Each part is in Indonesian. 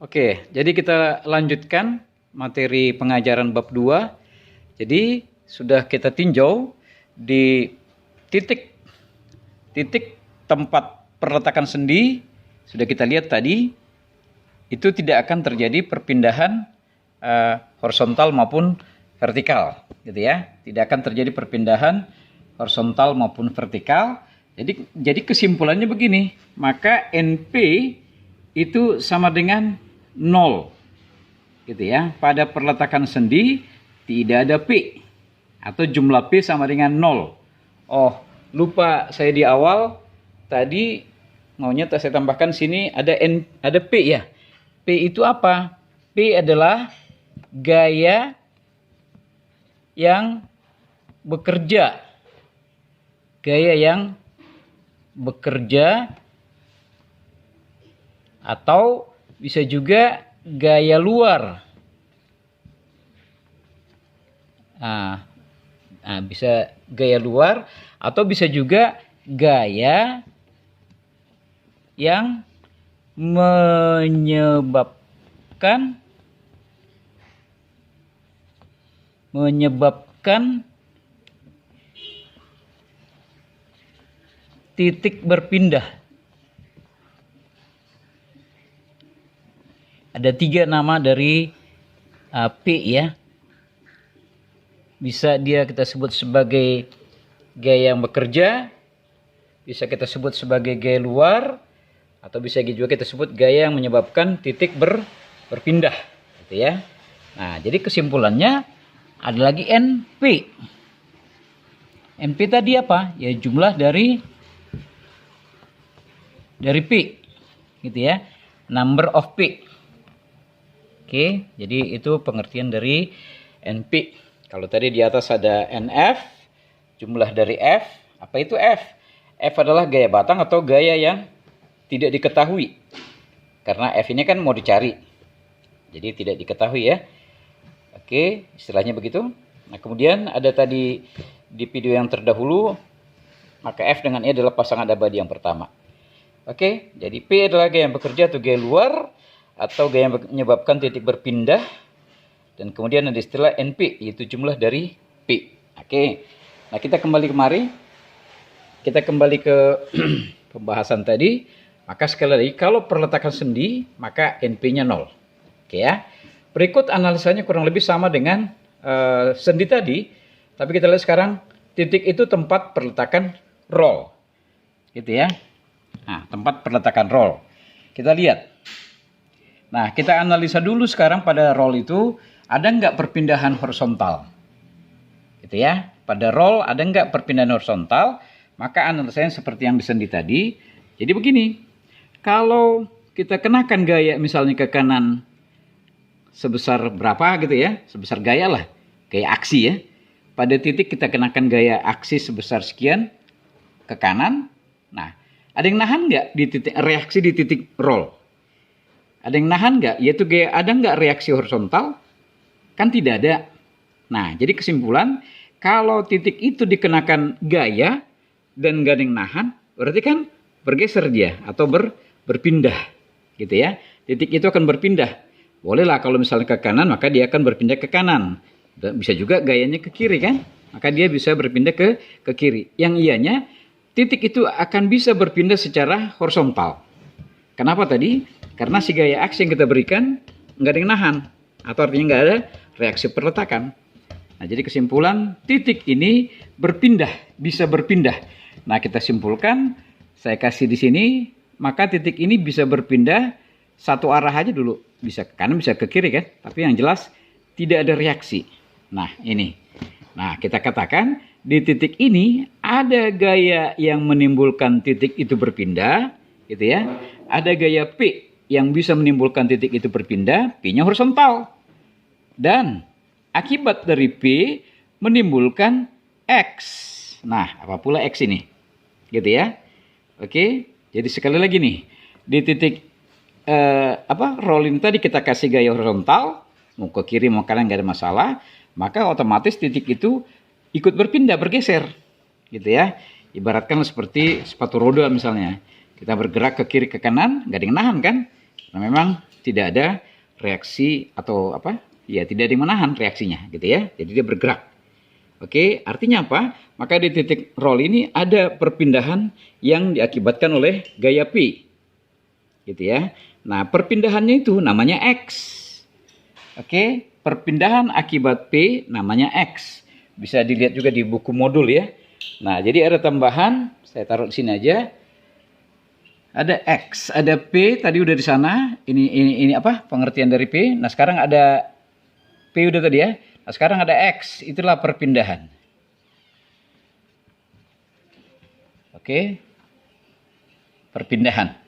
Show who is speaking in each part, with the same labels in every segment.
Speaker 1: Oke, jadi kita lanjutkan materi pengajaran bab 2. Jadi sudah kita tinjau di titik tempat perletakan sendi, sudah kita lihat tadi, itu tidak akan terjadi perpindahan horizontal maupun vertikal, gitu ya. Tidak akan terjadi perpindahan horizontal maupun vertikal. Jadi kesimpulannya begini, maka NP itu sama dengan 0, gitu ya. Pada perletakan sendi tidak ada P atau jumlah P sama dengan 0. Oh, lupa saya di awal tadi maunya saya tambahkan sini ada P ya. P itu apa? P adalah gaya yang bekerja. Gaya yang bekerja atau bisa juga gaya luar. Bisa gaya luar atau bisa juga gaya yang menyebabkan titik berpindah. Ada 3 nama dari P ya. Bisa kita sebut sebagai gaya yang bekerja, bisa kita sebut sebagai gaya luar, atau bisa juga kita sebut gaya yang menyebabkan titik berpindah, gitu ya. Nah, jadi kesimpulannya ada lagi NP. NP tadi apa? Ya jumlah dari P, gitu ya. Number of P. Oke, jadi itu pengertian dari NP. Kalau tadi di atas ada NF, jumlah dari F. Apa itu F? F adalah gaya batang atau gaya yang tidak diketahui. Karena F ini kan mau dicari. Jadi tidak diketahui ya. Oke, istilahnya begitu. Nah, kemudian ada tadi di video yang terdahulu, maka F dengan E adalah pasangan abadi yang pertama. Oke, jadi P adalah gaya yang bekerja atau gaya luar, atau gaya yang menyebabkan titik berpindah. Dan kemudian ada istilah NP, yaitu jumlah dari P. Oke, nah kita kembali kemari. Kita kembali ke pembahasan tadi. Maka sekali lagi, kalau perletakan sendi, maka NP-nya 0. Oke ya. Berikut analisanya kurang lebih sama dengan sendi tadi. Tapi kita lihat sekarang, titik itu tempat perletakan roll. Gitu ya. Nah, tempat perletakan roll. Kita lihat. Nah, kita analisa dulu sekarang pada roll itu, ada nggak perpindahan horizontal? Gitu ya. Pada roll ada nggak perpindahan horizontal? Maka analisanya seperti yang di sendi tadi. Jadi begini, kalau kita kenakan gaya misalnya ke kanan sebesar berapa gitu ya, sebesar gaya lah, gaya aksi ya. Pada titik kita kenakan gaya aksi sebesar sekian ke kanan. Nah, ada yang nahan nggak di titik reaksi di titik roll? Ada yang nahan nggak? Yaitu gaya, ada nggak reaksi horizontal? Kan tidak ada. Nah, jadi kesimpulan, kalau titik itu dikenakan gaya dan nggak ada yang nahan, berarti kan bergeser dia atau berpindah, gitu ya. Titik itu akan berpindah. Bolehlah kalau misalnya ke kanan, maka dia akan berpindah ke kanan. Dan bisa juga gayanya ke kiri kan, maka dia bisa berpindah ke kiri. Yang ianya, titik itu akan bisa berpindah secara horizontal. Kenapa tadi? Karena si gaya aksi yang kita berikan nggak ada yang nahan, atau artinya nggak ada reaksi perletakan. Nah, jadi kesimpulan titik ini berpindah, bisa berpindah. Nah, kita simpulkan, saya kasih di sini, maka titik ini bisa berpindah satu arah aja dulu, bisa ke kanan, bisa ke kiri kan? Tapi yang jelas tidak ada reaksi. Nah, ini. Nah, kita katakan di titik ini ada gaya yang menimbulkan titik itu berpindah, gitu ya. Ada gaya P yang bisa menimbulkan titik itu berpindah, P-nya horizontal. Dan akibat dari P menimbulkan X. Nah, apa pula X ini? Gitu ya. Oke, jadi sekali lagi nih, di titik rolling tadi kita kasih gaya horizontal, mau ke kiri mau kanan nggak ada masalah, maka otomatis titik itu ikut berpindah, bergeser, gitu ya. Ibaratkan seperti sepatu roda misalnya, kita bergerak ke kiri ke kanan, nggak ada yang nahan kan? Karena memang tidak ada reaksi atau apa? Ya, tidak ada yang menahan reaksinya gitu ya. Jadi dia bergerak. Oke, artinya apa? Maka di titik roll ini ada perpindahan yang diakibatkan oleh gaya P. Gitu ya. Nah, perpindahannya itu namanya X. Oke, perpindahan akibat P namanya X. Bisa dilihat juga di buku modul ya. Nah, jadi ada tambahan, saya taruh di sini aja. Ada X, ada P tadi udah di sana. Ini apa? Pengertian dari P. Nah, sekarang ada P udah tadi ya. Nah, sekarang ada X, itulah perpindahan. Oke. Perpindahan.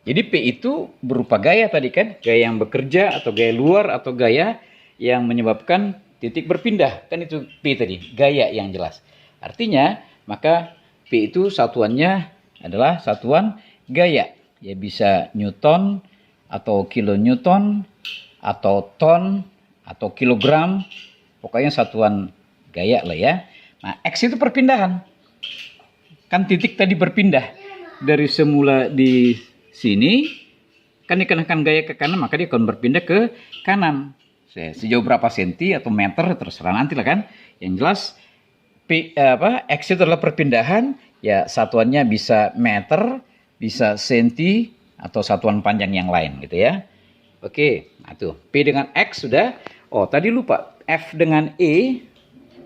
Speaker 1: Jadi P itu berupa gaya tadi kan, gaya yang bekerja atau gaya luar atau gaya yang menyebabkan titik berpindah. Kan itu P tadi, gaya yang jelas. Artinya, maka P itu satuannya adalah satuan gaya. Ya bisa Newton atau kilonewton atau ton atau kilogram, pokoknya satuan gaya lah ya. Nah, X itu perpindahan. Kan titik tadi berpindah. Dari semula di sini, kan dikenakan gaya ke kanan, maka dia akan berpindah ke kanan. Sejauh berapa senti atau meter, terserah nanti lah kan. Yang jelas, X itu adalah perpindahan, ya satuannya bisa meter, bisa senti, atau satuan panjang yang lain gitu ya. Oke, nah tuh, P dengan X sudah. Oh, tadi lupa. F dengan E.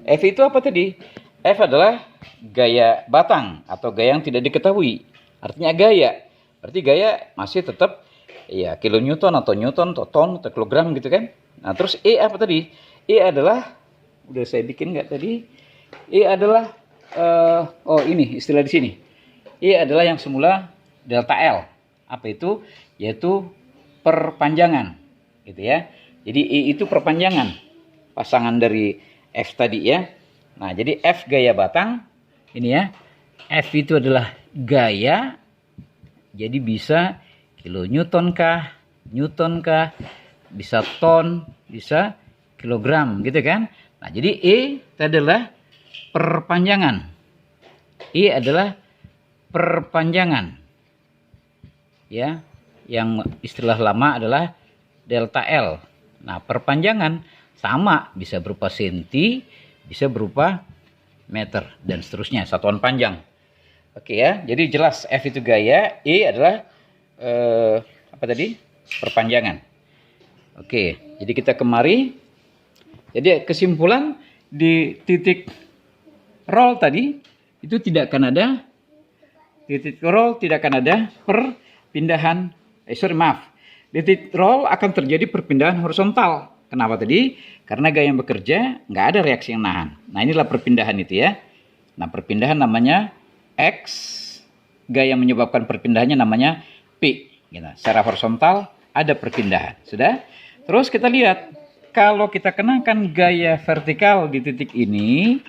Speaker 1: F itu apa tadi? F adalah gaya batang atau gaya yang tidak diketahui. Artinya gaya. Berarti gaya masih tetap ya kilonewton atau newton atau ton atau kilogram gitu kan. Nah, terus E apa tadi? E adalah, udah saya bikin nggak tadi? E adalah ini istilah di sini. E adalah yang semula delta L. Apa itu? Yaitu perpanjangan gitu ya. Jadi E itu perpanjangan pasangan dari F tadi ya. Nah, jadi F gaya batang ini ya. F itu adalah gaya. Jadi bisa kilonewton kah, newton kah, bisa ton, bisa kilogram gitu kan. Nah, jadi E itu adalah perpanjangan. E adalah perpanjangan. Ya, yang istilah lama adalah delta L. Nah, perpanjangan sama, bisa berupa senti, bisa berupa meter, dan seterusnya, satuan panjang. Oke ya, jadi jelas F itu gaya, E adalah apa tadi? Perpanjangan. Oke, jadi kita kemari. Jadi kesimpulan di titik roll tadi, itu tidak akan ada, titik roll tidak akan ada perpindahan, di titik roll akan terjadi perpindahan horizontal. Kenapa tadi? Karena gaya yang bekerja nggak ada reaksi yang nahan. Nah, inilah perpindahan itu ya. Nah, perpindahan namanya X, gaya yang menyebabkan perpindahannya namanya P. Gitu. Secara horizontal ada perpindahan. Sudah? Terus kita lihat, kalau kita kenakan gaya vertikal di titik ini,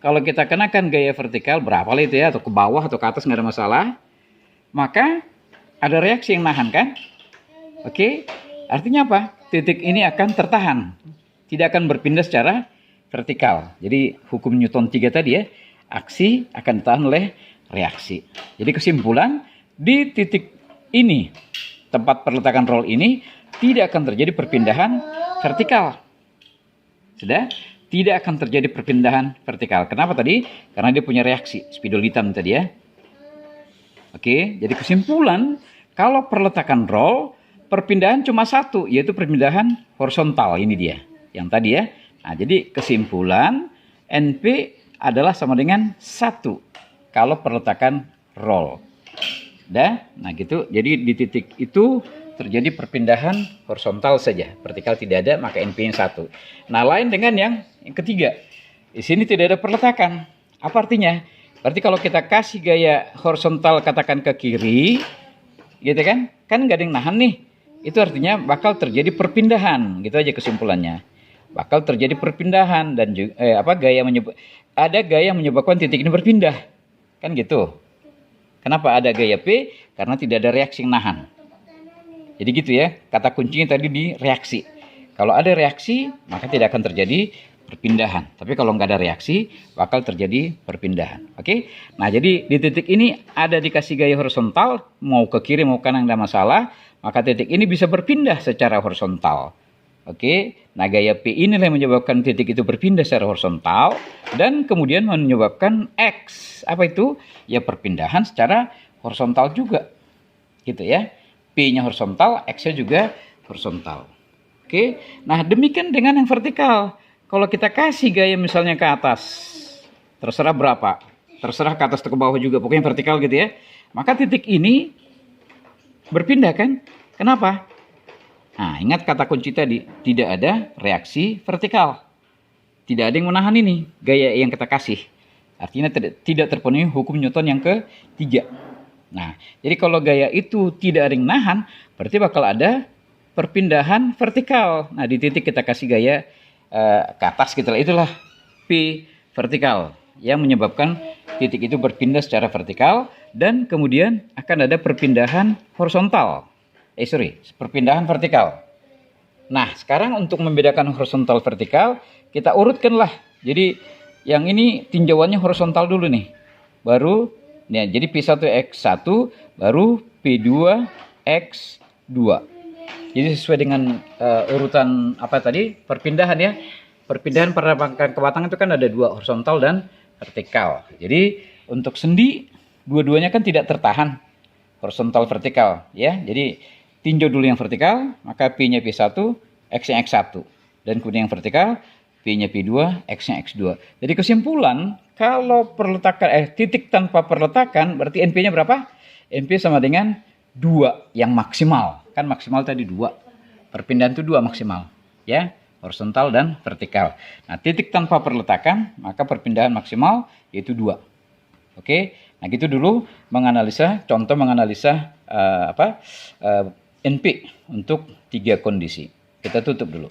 Speaker 1: kalau kita kenakan gaya vertikal berapa lah itu ya, atau ke bawah atau ke atas nggak ada masalah, maka ada reaksi yang nahan kan? Oke, artinya apa? Titik ini akan tertahan, tidak akan berpindah secara vertikal. Jadi hukum Newton 3 tadi ya, aksi akan ditahan oleh reaksi. Jadi kesimpulan, di titik ini, tempat perletakan roll ini, tidak akan terjadi perpindahan vertikal. Sudah? Tidak akan terjadi perpindahan vertikal. Kenapa tadi? Karena dia punya reaksi, spidol hitam tadi ya. Oke, jadi kesimpulan, kalau perletakan roll, perpindahan cuma satu, yaitu perpindahan horizontal. Ini dia, yang tadi ya. Nah, jadi kesimpulan NP adalah sama dengan 1 kalau perletakan roll. Nah gitu, jadi di titik itu terjadi perpindahan horizontal saja, vertikal tidak ada, maka NP yang 1. Nah, lain dengan yang ketiga. Di sini tidak ada perletakan. Apa artinya? Berarti kalau kita kasih gaya horizontal katakan ke kiri, gitu kan? Kan nggak ada yang nahan nih. Itu artinya bakal terjadi perpindahan, gitu aja kesimpulannya. Bakal terjadi perpindahan dan juga ada gaya yang menyebabkan titik ini berpindah. Kan gitu. Kenapa ada gaya P? Karena tidak ada reaksi yang nahan. Jadi gitu ya, kata kuncinya tadi di reaksi. Kalau ada reaksi, maka tidak akan terjadi perpindahan. Tapi kalau nggak ada reaksi, bakal terjadi perpindahan. Oke? Nah, jadi di titik ini ada dikasih gaya horizontal, mau ke kiri mau ke kanan nggak masalah. maka titik ini bisa berpindah secara horizontal. Oke, nah gaya P inilah yang menyebabkan titik itu berpindah secara horizontal dan kemudian menyebabkan X. Apa itu? Ya perpindahan secara horizontal juga. Gitu ya. P-nya horizontal, X-nya juga horizontal. Oke, nah demikian dengan yang vertikal. Kalau kita kasih gaya misalnya ke atas, terserah berapa, terserah ke atas atau ke bawah juga, pokoknya vertikal gitu ya. Maka titik ini berpindah kan? Kenapa? Nah, ingat kata kunci tadi, tidak ada reaksi vertikal. Tidak ada yang menahan ini, gaya yang kita kasih. Artinya tidak terpenuhi hukum Newton yang ketiga. Nah, jadi kalau gaya itu tidak ada yang menahan, berarti bakal ada perpindahan vertikal. Nah, di titik kita kasih gaya ke atas gitu lah. Itulah P vertikal yang menyebabkan titik itu berpindah secara vertikal dan kemudian akan ada perpindahan horizontal. Perpindahan vertikal. Nah, sekarang untuk membedakan horizontal vertikal, kita urutkanlah. Jadi, yang ini tinjauannya horizontal dulu nih. Baru, nih, jadi P1X1, baru P2X2. Jadi sesuai dengan urutan apa tadi? Perpindahan ya. Perpindahan pada rangkaian kewatangan itu kan ada dua, horizontal dan vertikal. Jadi, untuk sendi, dua-duanya kan tidak tertahan. Horizontal vertikal ya. Jadi tinjau dulu yang vertikal, maka P-nya P1, X-nya X1. Dan kemudian yang vertikal, P-nya P2, X-nya X2. Jadi kesimpulan, kalau titik tanpa perletakan, berarti NP-nya berapa? NP sama dengan 2 yang maksimal. Kan maksimal tadi 2. Perpindahan itu 2 maksimal. Ya, horizontal dan vertikal. Nah, titik tanpa perletakan, maka perpindahan maksimal yaitu 2. Oke, nah gitu dulu contoh menganalisa NP untuk 3 kondisi. Kita tutup dulu.